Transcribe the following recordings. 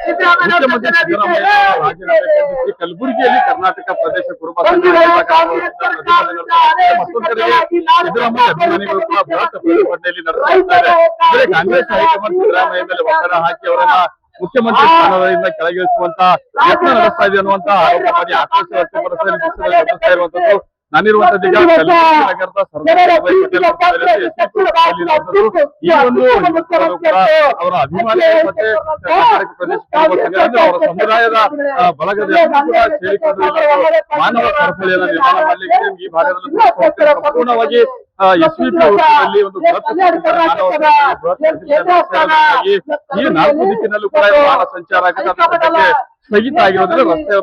ಮುಖ್ಯಮಂತ್ರಿ ಸಿದ್ದರಾಮಯ್ಯ ರಾಜೀನಾಮೆ ಖಂಡಿಸಿ ಕಲಬುರಗಿಯಲ್ಲಿ ಕರ್ನಾಟಕ ಪ್ರದೇಶ ಕುರುಬ ಮತ್ತೊಂದು ಕಡೆಗೆ ಸಿದ್ದರಾಮಯ್ಯ ಅಭಿಮಾನಿಗಳು ಕೂಡ ಬೃಹತ್ ಪ್ರತಿಭಟನೆಯಲ್ಲಿ ನಡೆಸ್ತಾ ಇದ್ದಾರೆ. ಕಾಂಗ್ರೆಸ್ ಹೈಕಮಾಂಡ್ ಸಿದ್ದರಾಮಯ್ಯ ಮೇಲೆ ಒತ್ತಡ ಹಾಕಿ ಅವರನ್ನ ಮುಖ್ಯಮಂತ್ರಿ ಸ್ಥಾನದಿಂದ ಕೆಳಗಿಳಿಸುವಂತ ಯತ್ನ ನಡೆಸ್ತಾ ಇದೆ ಅನ್ನುವಂತ ಆರೋಪ ಮಾಡಿ ಆಕ್ರೋಶ ವ್ಯಕ್ತಪಡಿಸ್ತಾ ಇರುವಂತದ್ದು. ನಾನಿರುವಂತದ್ದು ಈಗ ಕಲಬುರಗಿ ನಗರದ ಸರ್ದಾರ್ ಈ ಒಂದು ಕೂಡ ಅವರ ಅಭಿಮಾನಿಗಳು ಮತ್ತೆ ಕರ್ನಾಟಕ ಪ್ರದೇಶ ಅಂದ್ರೆ ಅವರ ಸಮುದಾಯದ ಬಳಗದ ಸೇರಿಕೊಂಡು ಮಾನವ ಸರಪಳಿಯನ್ನು ನಿರ್ಮಾಣ ಮಾಡ್ಲಿಕ್ಕೆ ಈ ಭಾಗದಲ್ಲಿ ಸಂಪೂರ್ಣವಾಗಿ ಎಸ್ವಿಪಿ ವೃತ್ತದಲ್ಲಿ ಒಂದು ಈ ನಾಲ್ಕು ದಿಕ್ಕಿನಲ್ಲೂ ಕೂಡ ವಾಹನ ಸಂಚಾರ ಆಗಿದೆ. ಸ್ಥಗಿತ ಆಗಿರೋದ್ರಿಂದ ರಸ್ತೆ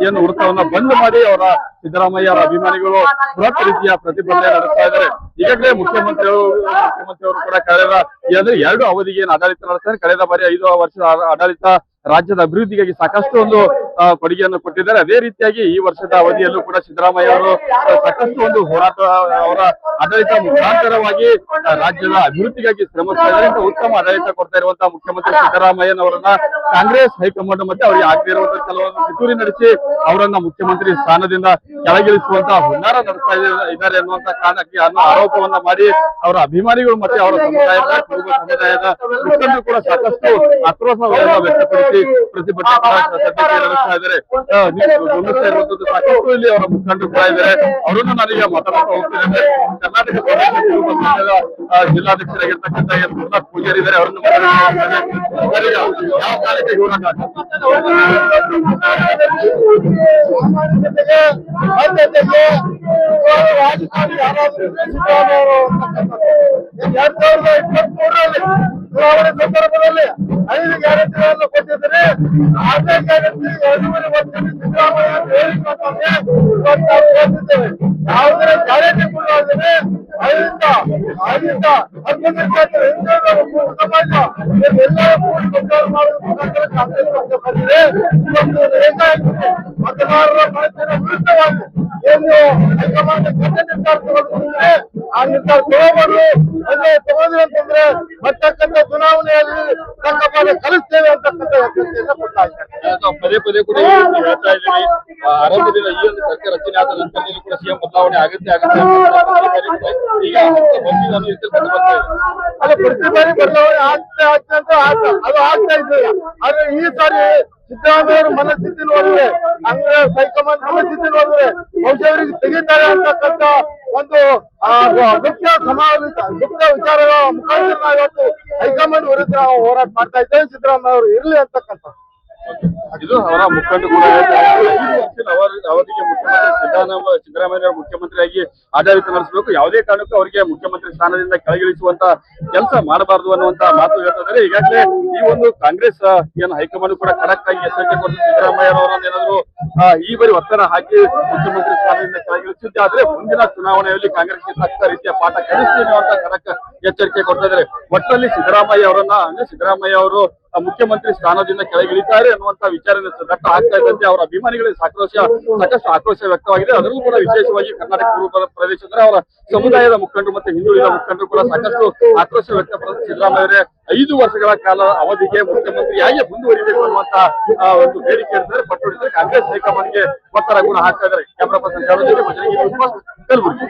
ಏನು ವೃತ್ತವನ್ನ ಬಂದ್ ಮಾಡಿ ಅವರ ಸಿದ್ದರಾಮಯ್ಯ ಅವರ ಅಭಿಮಾನಿಗಳು ಬೃಹತ್ ರೀತಿಯ ಪ್ರತಿಭಟನೆ ನಡೆಸ್ತಾ ಇದ್ದಾರೆ. ಈಗಾಗಲೇ ಮುಖ್ಯಮಂತ್ರಿಯವರು ಕೂಡ ಕಳೆದ ಅಂದ್ರೆ 2 ಅವಧಿಗೆ ಏನು ಆಡಳಿತ ನಡೆಸ್ತಾರೆ, ಕಳೆದ ಬಾರಿ 5 ವರ್ಷದ ಆಡಳಿತ ರಾಜ್ಯದ ಅಭಿವೃದ್ಧಿಗಾಗಿ ಸಾಕಷ್ಟು ಒಂದು ಕೊಡುಗೆಯನ್ನು ಕೊಟ್ಟಿದ್ದಾರೆ. ಅದೇ ರೀತಿಯಾಗಿ ಈ ವರ್ಷದ ಅವಧಿಯಲ್ಲೂ ಕೂಡ ಸಿದ್ದರಾಮಯ್ಯ ಅವರು ಸಾಕಷ್ಟು ಒಂದು ಹೋರಾಟ ಅವರ ಆಡಳಿತ ಮುಖಾಂತರವಾಗಿ ರಾಜ್ಯದ ಅಭಿವೃದ್ಧಿಗಾಗಿ ಶ್ರಮಿಸ್ತಾ ಇದ್ದಾರೆ. ಉತ್ತಮ ಆಡಳಿತ ಕೊಡ್ತಾ ಇರುವಂತಹ ಮುಖ್ಯಮಂತ್ರಿ ಸಿದ್ದರಾಮಯ್ಯನವರನ್ನ ಕಾಂಗ್ರೆಸ್ ಹೈಕಮಾಂಡ್ ಮತ್ತೆ ಅವರಿಗೆ ಆಗದೇ ಇರುವಂತಹ ಕೆಲವೊಂದು ಪಿತೂರಿ ನಡೆಸಿ ಅವರನ್ನ ಮುಖ್ಯಮಂತ್ರಿ ಸ್ಥಾನದಿಂದ ಕೆಳಗಿಳಿಸುವಂತಹ ಹುನ್ನಾರ ನಡೆಸ್ತಾ ಇದ್ದಾರೆ ಅನ್ನುವಂತ ಕಾರಣಕ್ಕೆ ಅನ್ನೋ ಆರೋಪವನ್ನ ಮಾಡಿ ಅವರ ಅಭಿಮಾನಿಗಳು ಮತ್ತೆ ಅವರ ಸಮುದಾಯದ ಕುರುಬ ಸಮುದಾಯದ ಮುಖಂಡರು ಕೂಡ ಸಾಕಷ್ಟು ಆಕ್ರೋಶವನ್ನು ವ್ಯಕ್ತಪಡಿಸಿ ಪ್ರತಿಭಟನೆ ನಡೆಸ್ತಾ ಇದ್ದಾರೆ. ಗಮನಿಸ್ತಾ ಇರುವಂತದ್ದು ಸಾಕಷ್ಟು ಇಲ್ಲಿ ಅವರ ಮುಖಂಡರು ಕೂಡ ಇದ್ದಾರೆ. ಅವರನ್ನು ನಾನೀಗ ಮಾತಾಡ್ತಾ ಹೋಗ್ತಿದ್ದೇನೆ. ಕರ್ನಾಟಕ ಪ್ರದೇಶ ಕುರುಬ ಸಂಘದ ಜಿಲ್ಲಾಧ್ಯಕ್ಷರಾಗಿರ್ತಕ್ಕಂಥ ಗುರುನಾಥ್ ಪೂಜಾರಿ ಇದ್ದಾರೆ. ಅವರನ್ನು ಯಾವ ಕಾಲಕ್ಕೆ ಚುನಾವಣೆ ಸಂದರ್ಭದಲ್ಲಿ 5 ಗ್ಯಾರಂಟಿಗಳನ್ನು ಕೊಟ್ಟಿದ್ದಾರೆ. 6ನೇ ಗ್ಯಾರಂಟಿ 2.5 ವರ್ಷದಲ್ಲಿ ಸಿದ್ದರಾಮಯ್ಯ ಹೇಳಿದ್ದೇವೆ. ಯಾವುದೇ ಗ್ಯಾರಂಟಿ ಕೊಡಲಾದರೆ 5ರಿಂದ 15 ಎಲ್ಲರೂ ಕೂಡಿ ಬದಲಾವಣೆ ಮಾಡುವ ಮುಖಾಂತರ ಕಾಂಗ್ರೆಸ್ ಪಕ್ಷ ಬಂದಿದೆ. ಇವತ್ತು ಮತದಾರರ ಮನಸ್ಸಿನ ವಿರುದ್ಧವಾಗಿ ಏನು ಹೈಕಮಾಂಡ್ ನಿರ್ಧಾರ ತಗೊಂಡಿದ್ರೆ ಆ ನಿರ್ಧಾರ ತಗೋಬಾರ್ದು. ಅದೇ ತಗೊಂಡ್ರಿ ಅಂತಂದ್ರೆ ಬರ್ತಕ್ಕಂಥ ಚುನಾವಣೆಯಲ್ಲಿ ತಕ್ಕ ಕಲಿಸ್ತೇವೆ ಅಂತಕ್ಕಂಥ ಕೊಡ್ತಾ ಇದ್ದಾರೆ. ಪದೇ ಪದೇ ಕೂಡ ಹೇಳ್ತಾ ಇದ್ದೀವಿ, ಆರಂಭದಿಂದ ಈ ಒಂದು ಸರ್ಕಾರ ರಚನೆ ಆದ ನಂತರದಲ್ಲಿ ಕೂಡ ಸಿಎಂ ಬದಲಾವಣೆ ಆಗುತ್ತೆ ಈಗ ಅದು ಪ್ರತಿ ಬಾರಿ ಬದಲಾವಣೆ ಆಗ್ತದೆ ಅಂತ ಅದು ಆಗ್ತಾ ಇದ್ದೀವಿ. ಆದ್ರೆ ಈ ಸಾರಿ ಸಿದ್ದರಾಮಯ್ಯ ಅವರ ಮನಸ್ಥಿತಿ ನೋಡಿದ್ರೆ, ಕಾಂಗ್ರೆಸ್ ಹೈಕಮಾಂಡ್ ಮನಸ್ಥಿತಿ ನೋಡಿದ್ರೆ ಬಹುಶಃ ಅವರಿಗೆ ತೆಗಿತಾರೆ ಅಂತಕ್ಕಂಥ ಒಂದು ಗುಪ್ತ ವಿಚಾರಗಳ ಮುಖಾಂತರ ನಾವು ಇವತ್ತು ಹೈಕಮಾಂಡ್ ವಿರುದ್ಧ ನಾವು ಹೋರಾಟ ಮಾಡ್ತಾ ಇದ್ದೇವೆ. ಸಿದ್ದರಾಮಯ್ಯ ಅವರು ಇರಲಿ ಅಂತಕ್ಕಂಥ ಇದು ಅವರ ಮುಖಂಡರು ಕೂಡ ಅವರಿಗೆ ಮುಖ್ಯಮಂತ್ರಿ ಸಿದ್ದರಾಮಯ್ಯ ಮುಖ್ಯಮಂತ್ರಿಯಾಗಿ ಆಡಳಿತ ನಡೆಸಬೇಕು, ಯಾವುದೇ ಕಾರಣಕ್ಕೂ ಅವರಿಗೆ ಮುಖ್ಯಮಂತ್ರಿ ಸ್ಥಾನದಿಂದ ಕೆಳಗಿಳಿಸುವಂತ ಕೆಲಸ ಮಾಡಬಾರದು ಅನ್ನುವಂತ ಮಾತು ಹೇಳ್ತಿದ್ದಾರೆ. ಈಗಾಗಲೇ ಈ ಒಂದು ಕಾಂಗ್ರೆಸ್ ಏನು ಹೈಕಮಾಂಡ್ ಕೂಡ ಖಡಕ್ ಆಗಿ ಎಚ್ಚರಿಕೆ ಕೊಟ್ಟು ಸಿದ್ದರಾಮಯ್ಯ ಅವರನ್ನ ಏನಾದ್ರು ಈ ಬಾರಿ ಒತ್ತಡ ಹಾಕಿ ಮುಖ್ಯಮಂತ್ರಿ ಸ್ಥಾನದಿಂದ ಕೆಳಗಿಳಿಸಿದ್ದೆ ಆದ್ರೆ ಮುಂದಿನ ಚುನಾವಣೆಯಲ್ಲಿ ಕಾಂಗ್ರೆಸ್ಗೆ ತಕ್ಕ ರೀತಿಯ ಪಾಠ ಕಲಿಸ್ತೀನಿ ಅಂತ ಖಡಕ್ ಎಚ್ಚರಿಕೆ ಕೊಡ್ತಾ ಇದ್ದಾರೆ. ಒಟ್ಟಲ್ಲಿ ಸಿದ್ದರಾಮಯ್ಯ ಅವರನ್ನ ಅಂದ್ರೆ ಸಿದ್ದರಾಮಯ್ಯ ಅವರು ಮುಖ್ಯಮಂತ್ರಿ ಸ್ಥಾನದಿಂದ ಕೆಳಗಿಳಿತಾರೆ ಅನ್ನುವಂತ ವಿಚಾರ ದಟ್ಟ ಆಗ್ತಾ ಇದ್ದಂತೆ ಅವರ ಅಭಿಮಾನಿಗಳಿಗೆ ಸಾಕಷ್ಟು ಆಕ್ರೋಶ ವ್ಯಕ್ತವಾಗಿದೆ. ಅದರಲ್ಲೂ ಕೂಡ ವಿಶೇಷವಾಗಿ ಕರ್ನಾಟಕ ಪೂರ್ವ ಪ್ರದೇಶ ಅಂದ್ರೆ ಅವರ ಸಮುದಾಯದ ಮುಖಂಡರು ಮತ್ತೆ ಹಿಂದುಳಿದ ಮುಖಂಡರು ಕೂಡ ಸಾಕಷ್ಟು ಆಕ್ರೋಶ ವ್ಯಕ್ತಪಡಿಸಿ ಸಿದ್ದರಾಮಯ್ಯ 5 ವರ್ಷಗಳ ಕಾಲ ಅವಧಿಗೆ ಮುಖ್ಯಮಂತ್ರಿಯಾಗಿ ಮುಂದುವರಿಬೇಕು ಅನ್ನುವಂತ ಒಂದು ಬೇಡಿಕೆ ಇರ್ತಾರೆ. ಪಟ್ಟು ಹಿಡಿದ್ರೆ ಕಾಂಗ್ರೆಸ್ ಹೈಕಮಾಂಡ್ಗೆ ಒತ್ತಡ ಕೂಡ ಹಾಕ್ತಾ ಇದ್ದಾರೆ. Camera person Kalaburagi.